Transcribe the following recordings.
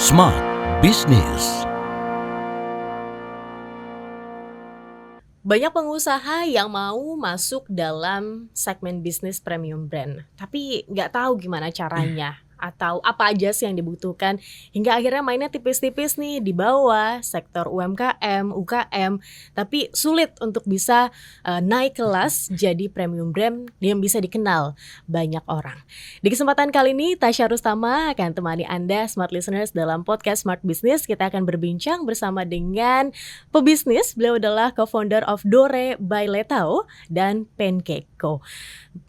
Smart Business. Banyak pengusaha yang mau masuk dalam segmen bisnis premium brand, tapi nggak tahu gimana caranya atau apa aja sih yang dibutuhkan hingga akhirnya mainnya tipis-tipis nih di bawah sektor UMKM, UKM, tapi sulit untuk bisa naik kelas jadi premium brand yang bisa dikenal banyak orang. Di kesempatan kali ini Tasya Rustama akan temani Anda Smart Listeners dalam podcast Smart Business. Kita akan berbincang bersama dengan pebisnis. Beliau adalah co-founder of Dore by Letao dan Pancake Co,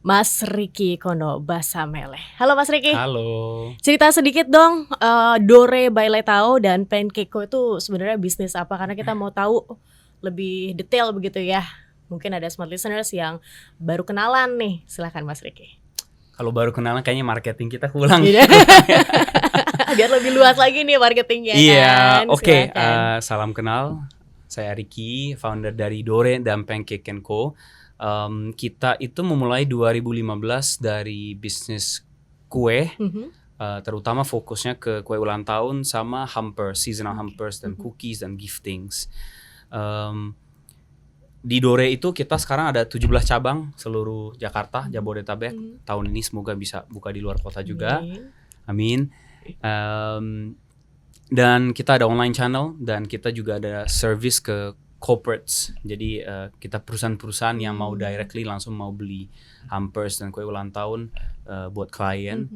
Mas Ricky Kono Basamele. Halo Mas Ricky. Halo. Cerita sedikit dong, Dore by Letao dan Pancake Co itu sebenarnya bisnis apa? Karena kita mau tahu lebih detail begitu ya. Mungkin ada smart listeners yang baru kenalan nih. Silakan Mas Ricky. Kalau baru kenalan kayaknya marketing kita kurang. Biar lebih luas lagi nih marketingnya. Iya, kan? oke. Silakan. Salam kenal. Saya Ricky, founder dari Dore dan Pancake Co. Kita itu memulai 2015 dari bisnis kue, terutama fokusnya ke kue ulang tahun sama hampers, seasonal hampers dan cookies dan giftings. Di Dore itu kita sekarang ada 17 cabang seluruh Jakarta, Jabodetabek. Tahun ini semoga bisa buka di luar kota juga. Amin. Dan kita ada online channel dan kita juga ada service ke corporates. Jadi kita perusahaan-perusahaan yang mau directly langsung mau beli hampers dan kue ulang tahun buat klien.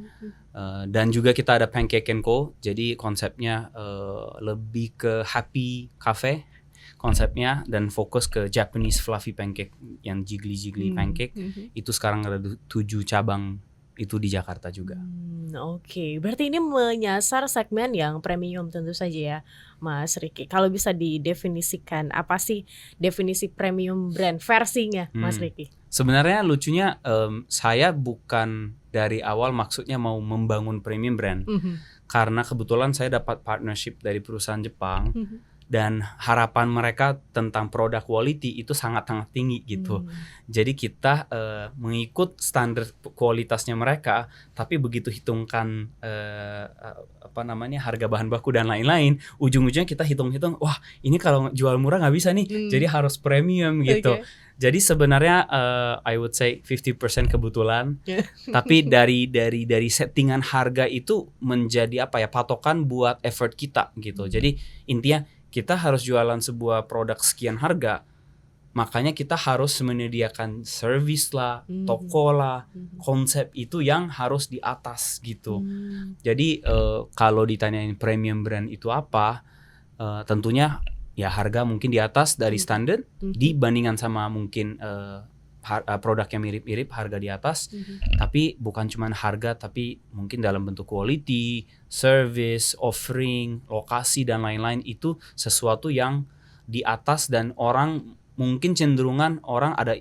Dan juga kita ada Pancake Co. Jadi konsepnya lebih ke happy cafe konsepnya dan fokus ke Japanese fluffy pancake yang jiggly pancake. Itu sekarang ada 7 cabang itu di Jakarta juga. Oke, berarti ini menyasar segmen yang premium tentu saja ya Mas Ricky. Kalau bisa didefinisikan, apa sih definisi premium brand versinya Mas Ricky? Sebenarnya lucunya saya bukan dari awal maksudnya mau membangun premium brand. Karena kebetulan saya dapat partnership dari perusahaan Jepang. Dan harapan mereka tentang produk quality itu sangat-sangat tinggi gitu. Jadi kita mengikut standar kualitasnya mereka, tapi begitu hitungkan harga bahan baku dan lain-lain, ujung-ujungnya kita hitung-hitung, wah ini kalau jual murah nggak bisa nih, jadi harus premium gitu. Okay. Jadi sebenarnya I would say 50% kebetulan, tapi dari settingan harga itu menjadi patokan buat effort kita gitu. Jadi intinya kita harus jualan sebuah produk sekian harga, makanya kita harus menyediakan service lah, toko lah, konsep itu yang harus di atas gitu. Jadi kalau ditanyain premium brand itu apa, tentunya ya harga mungkin di atas dari standar dibandingkan sama mungkin produk yang mirip-mirip harga di atas, tapi bukan cuma harga tapi mungkin dalam bentuk quality, service, offering, lokasi dan lain-lain itu sesuatu yang di atas dan orang mungkin cenderungan orang ada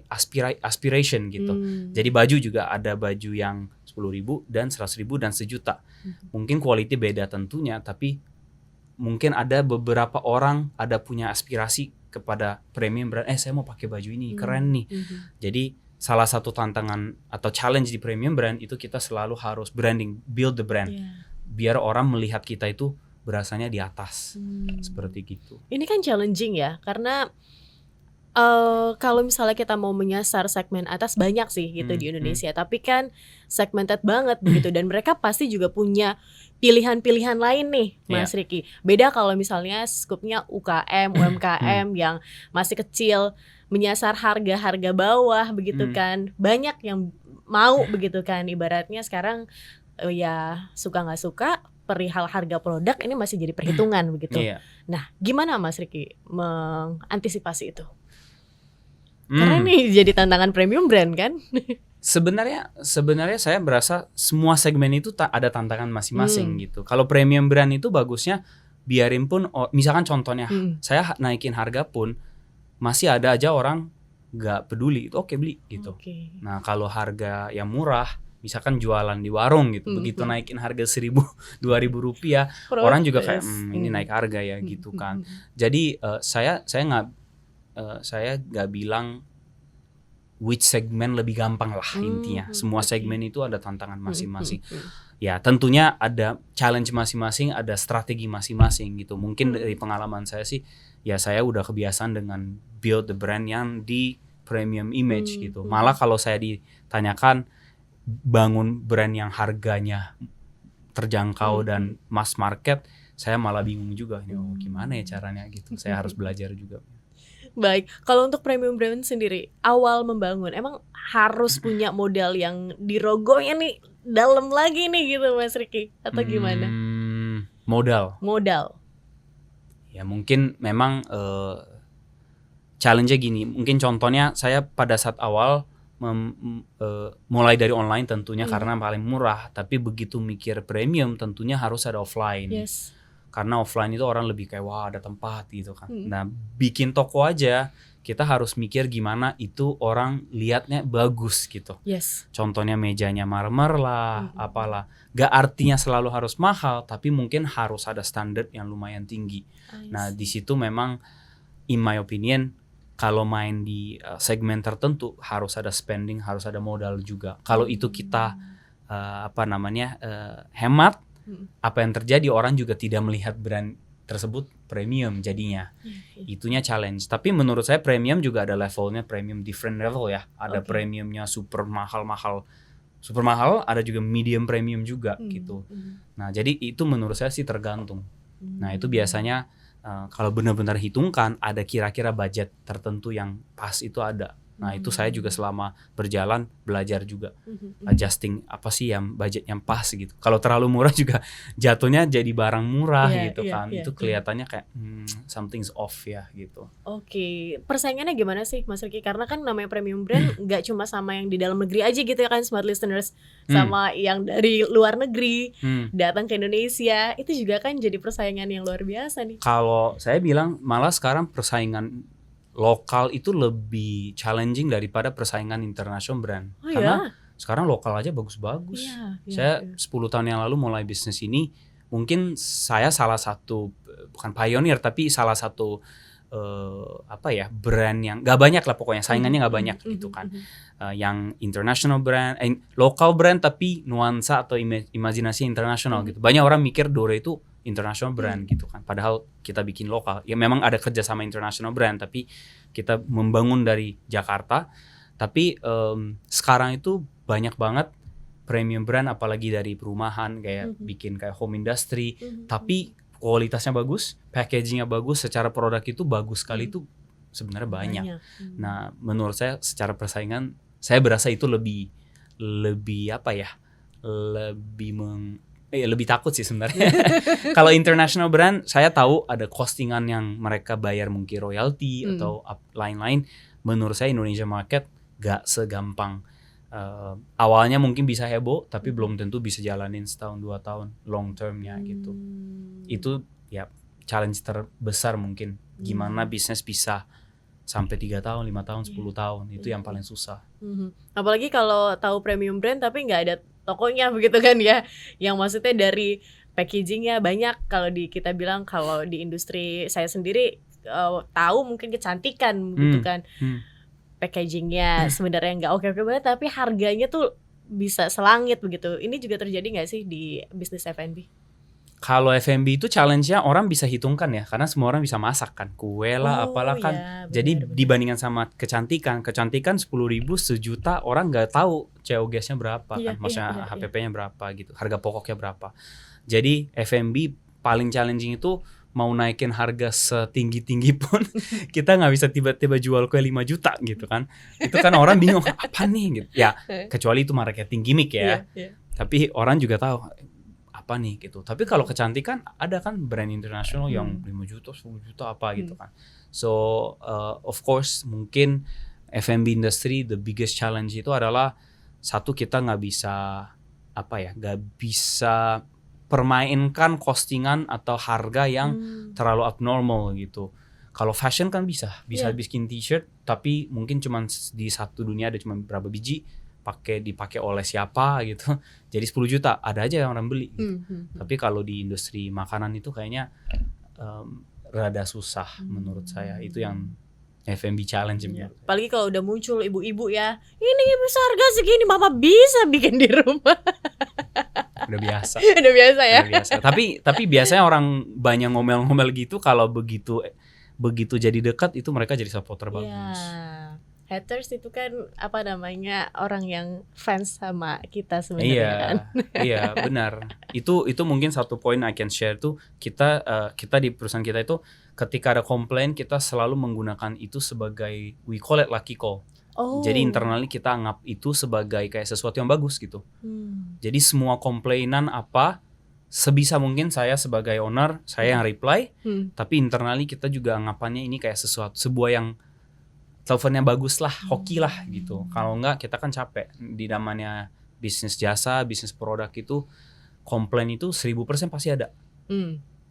aspiration gitu. Jadi baju juga ada baju yang 10.000 dan 100.000 dan sejuta. Mungkin quality beda tentunya, tapi mungkin ada beberapa orang ada punya aspirasi kepada premium brand, saya mau pakai baju ini, keren nih. Jadi salah satu tantangan atau challenge di premium brand itu kita selalu harus branding, build the brand. Biar orang melihat kita itu berasanya di atas. Seperti gitu. Ini kan challenging ya, karena kalau misalnya kita mau menyasar segmen atas banyak sih gitu di Indonesia, tapi kan segmented banget begitu, dan mereka pasti juga punya pilihan-pilihan lain nih Mas Ricky. Beda kalau misalnya skupnya UKM, UMKM yang masih kecil, menyasar harga-harga bawah begitu kan. Banyak yang mau begitu kan, ibaratnya sekarang ya suka nggak suka perihal harga produk ini masih jadi perhitungan begitu. Nah, gimana Mas Ricky mengantisipasi itu? Karena ini jadi tantangan premium brand kan. Sebenarnya saya berasa semua segmen itu ada tantangan masing-masing gitu. Kalau premium brand itu bagusnya biarin pun, misalkan contohnya saya naikin harga pun masih ada aja orang nggak peduli, itu oke beli gitu. Nah kalau harga yang murah, misalkan jualan di warung gitu, begitu naikin harga 1.000-2.000 rupiah, orang juga kayak ini naik harga ya gitu kan. Jadi saya nggak bilang which segmen lebih gampang lah intinya. Semua Oke. segmen itu ada tantangan masing-masing. Ya tentunya ada challenge masing-masing, ada strategi masing-masing gitu. Mungkin dari pengalaman saya sih, ya saya udah kebiasaan dengan build the brand yang di premium image gitu. Malah kalau saya ditanyakan bangun brand yang harganya terjangkau dan mass market, saya malah bingung juga. Oh, gimana ya caranya gitu. Saya harus belajar juga. Baik, kalau untuk premium brand sendiri, awal membangun, emang harus punya modal yang dirogohnya nih dalam lagi nih gitu Mas Ricky, atau gimana? Modal. Ya mungkin memang challenge-nya gini. Mungkin contohnya saya pada saat awal mulai dari online tentunya karena paling murah. Tapi begitu mikir premium tentunya harus ada offline. Yes. Karena offline itu orang lebih kayak wah ada tempat gitu kan. Nah bikin toko aja kita harus mikir gimana itu orang lihatnya bagus gitu. Yes. Contohnya mejanya marmer lah, apalah. Gak artinya selalu harus mahal, tapi mungkin harus ada standar yang lumayan tinggi. Nah di situ memang in my opinion kalau main di segmen tertentu harus ada spending, harus ada modal juga. Kalau itu kita hemat, apa yang terjadi orang juga tidak melihat brand tersebut premium jadinya. Itunya challenge. Tapi menurut saya premium juga ada levelnya, premium different level ya. Ada premiumnya super mahal, ada juga medium premium juga gitu. Nah jadi itu menurut saya sih tergantung. Nah itu biasanya kalau benar-benar hitungkan ada kira-kira budget tertentu yang pas itu ada. Nah itu saya juga selama berjalan belajar juga adjusting apa sih yang budget yang pas gitu. Kalau terlalu murah juga jatuhnya jadi barang murah gitu kan. Itu kelihatannya kayak something's off ya gitu. Oke, persaingannya gimana sih Mas Ricky? Karena kan namanya premium brand nggak cuma sama yang di dalam negeri aja gitu ya kan smart listeners, sama yang dari luar negeri datang ke Indonesia itu juga kan jadi persaingan yang luar biasa nih. Kalau saya bilang malah sekarang persaingan lokal itu lebih challenging daripada persaingan international brand. Karena sekarang lokal aja bagus-bagus. Saya 10 tahun yang lalu mulai bisnis ini, mungkin saya salah satu, bukan pioneer, tapi salah satu brand yang gak banyak lah pokoknya, saingannya gak banyak gitu kan. Yang international brand, lokal brand tapi nuansa atau imajinasi internasional gitu. Banyak orang mikir Dore itu international brand gitu kan, padahal kita bikin lokal. Ya memang ada kerja sama international brand, tapi kita membangun dari Jakarta. Tapi sekarang itu banyak banget premium brand, apalagi dari perumahan kayak bikin kayak home industry, tapi kualitasnya bagus, packagingnya bagus, secara produk itu bagus sekali itu sebenarnya banyak. Nah menurut saya secara persaingan saya berasa itu lebih lebih takut sih sebenarnya. Kalau international brand, saya tahu ada costingan yang mereka bayar mungkin royalty atau lain-lain. Menurut saya Indonesia market gak segampang. Awalnya mungkin bisa heboh, tapi belum tentu bisa jalanin setahun 2 tahun long termnya gitu. Itu ya challenge terbesar mungkin. Gimana bisnis bisa sampai 3 tahun, 5 tahun, 10 tahun. Itu yang paling susah. Apalagi kalau tahu premium brand tapi nggak ada tokonya begitu kan ya. Yang maksudnya dari packagingnya banyak. Kalau kita bilang kalau di industri saya sendiri tahu mungkin kecantikan gitu kan. Packagingnya sebenarnya nggak oke-oke banget, tapi harganya tuh bisa selangit begitu. Ini juga terjadi nggak sih di bisnis F&B? Kalau F&B itu challenge-nya orang bisa hitungkan ya, karena semua orang bisa masak kan, kue lah apalah kan. Jadi dibandingkan sama kecantikan 10.000 1 juta orang nggak tahu COGS-nya berapa kan, maksudnya HPP-nya berapa gitu, harga pokoknya berapa. Jadi F&B paling challenging itu mau naikin harga setinggi-tinggi pun kita nggak bisa tiba-tiba jual kue 5 juta gitu kan. Itu kan orang bingung apa nih gitu. Ya kecuali itu marketing gimmick ya. Tapi orang juga tahu apa nih gitu. Tapi kalau kecantikan ada kan brand internasional yang 5 juta, 10 juta apa gitu kan. So of course mungkin F&B industry the biggest challenge itu adalah satu, kita nggak bisa permainkan costingan atau harga yang terlalu abnormal gitu. Kalau fashion kan bisa bikin t-shirt, tapi mungkin cuma di satu dunia ada cuma berapa biji, dipakai oleh siapa gitu. Jadi 10 juta ada aja yang orang beli gitu. Tapi kalau di industri makanan itu kayaknya rada susah menurut saya. Itu yang F&B challenge. Apalagi kalau udah muncul ibu-ibu ya, ini bisa harga segini, mama bisa bikin di rumah. Udah biasa. Udah biasa ya. Udah biasa. Tapi biasanya orang banyak ngomel-ngomel gitu, kalau begitu jadi dekat itu mereka jadi supporter bagus. Ya. Haters itu kan apa namanya, orang yang fans sama kita sebenarnya kan. Iya, benar. Itu mungkin satu poin I can share tuh, kita di perusahaan kita itu ketika ada komplain kita selalu menggunakan itu sebagai, we call it lucky call. Oh. Jadi internally kita anggap itu sebagai kayak sesuatu yang bagus gitu. Jadi semua komplainan apa, sebisa mungkin saya sebagai owner saya yang reply, tapi internally kita juga anggapannya ini kayak sebuah yang teleponnya bagus lah, hoki lah gitu. Kalau enggak kita kan capek. Di namanya bisnis jasa, bisnis produk itu, komplain itu 1000% pasti ada.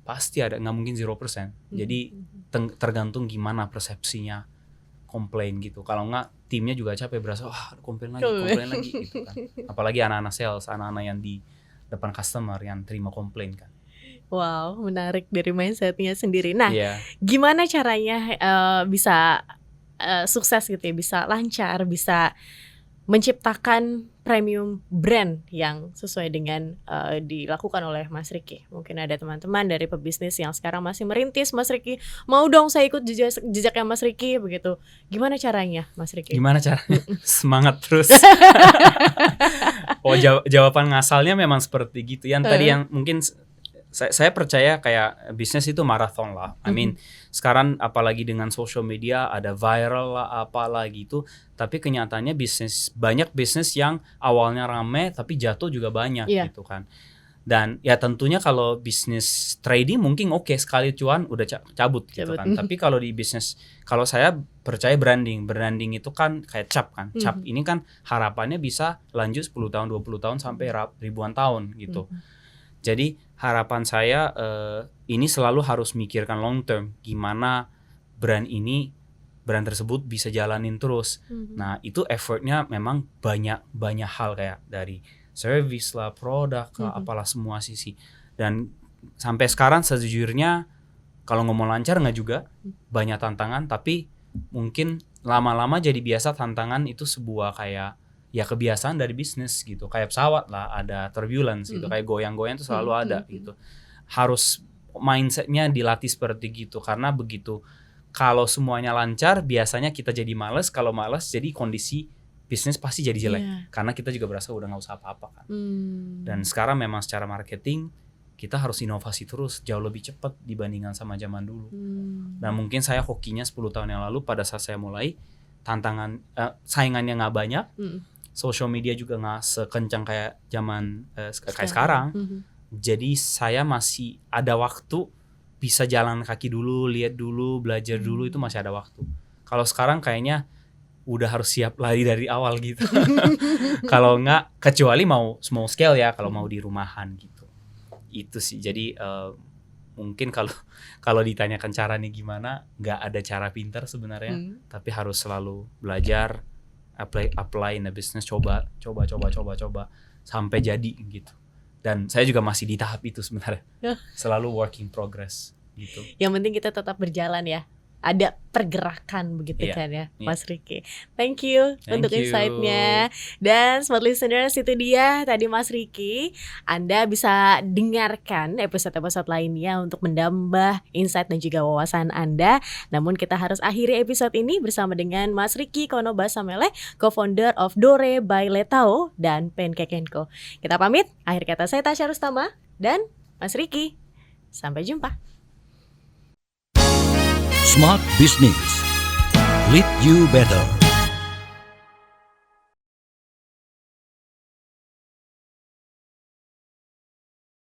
Pasti ada, nggak mungkin 0%. Jadi tergantung gimana persepsinya komplain gitu. Kalau enggak timnya juga capek, berasa komplain lagi gitu kan. Apalagi anak-anak sales, anak-anak yang di depan customer yang terima komplain kan. Wow, menarik dari mindsetnya sendiri. Nah, gimana caranya bisa sukses gitu ya, bisa lancar, bisa menciptakan premium brand yang sesuai dengan dilakukan oleh Mas Ricky. Mungkin ada teman-teman dari pebisnis yang sekarang masih merintis, Mas Ricky, mau dong saya ikut jejaknya Mas Ricky begitu. Gimana caranya, Mas Ricky? Gimana caranya? Semangat terus. Jawaban ngasalnya memang seperti gitu. Yang tadi yang mungkin saya percaya kayak bisnis itu maraton lah. I mean, sekarang apalagi dengan social media ada viral lah apalah gitu. Tapi kenyataannya banyak bisnis yang awalnya rame tapi jatuh juga banyak gitu kan. Dan ya tentunya kalau bisnis trading mungkin oke, sekali cuan udah cabut gitu kan. Tapi kalau di bisnis, kalau saya percaya branding itu kan kayak cap kan. Cap ini kan harapannya bisa lanjut 10 tahun, 20 tahun sampai ribuan tahun gitu. Jadi harapan saya ini selalu harus mikirkan long term, gimana brand tersebut bisa jalanin terus. Nah itu effortnya memang banyak hal, kayak dari service lah, produk lah, apalah semua sisi. Dan sampai sekarang sejujurnya kalau ngomong lancar nggak juga, banyak tantangan, tapi mungkin lama-lama jadi biasa. Tantangan itu sebuah kayak ya kebiasaan dari bisnis gitu. Kayak pesawat lah, ada turbulence gitu, kayak goyang-goyang itu selalu ada gitu. Harus mindsetnya dilatih seperti gitu, karena begitu kalau semuanya lancar biasanya kita jadi malas, kalau malas jadi kondisi bisnis pasti jadi jelek, karena kita juga berasa udah nggak usah apa-apa kan. Dan sekarang memang secara marketing kita harus inovasi terus, jauh lebih cepat dibandingkan sama zaman dulu. Dan mungkin saya hokinya 10 tahun yang lalu pada saat saya mulai, saingannya nggak banyak, social media juga nggak sekencang kayak zaman kayak sekarang. Jadi saya masih ada waktu bisa jalan kaki dulu, lihat dulu, belajar dulu, itu masih ada waktu. Kalau sekarang kayaknya udah harus siap lari dari awal gitu. Kalau nggak, kecuali mau small scale ya, kalau mau di rumahan gitu. Itu sih. Jadi mungkin kalau ditanyakan caranya gimana, nggak ada cara pintar sebenarnya, tapi harus selalu belajar, apply in the business, coba sampai jadi gitu. Dan saya juga masih di tahap itu sebenarnya, selalu work in progress gitu. Yang penting kita tetap berjalan ya, ada pergerakan begitu kan ya, Mas Ricky. Thank you untuk insight-nya. Dan smart listeners, itu dia tadi Mas Ricky. Anda bisa dengarkan episode-episode lainnya untuk menambah insight dan juga wawasan Anda. Namun kita harus akhiri episode ini bersama dengan Mas Ricky Konobasamele, co-founder of Dore by Letao dan Pancake & Co. Kita pamit. Akhir kata saya Tasya Rustama dan Mas Ricky. Sampai jumpa. Smart Business. Lead you better.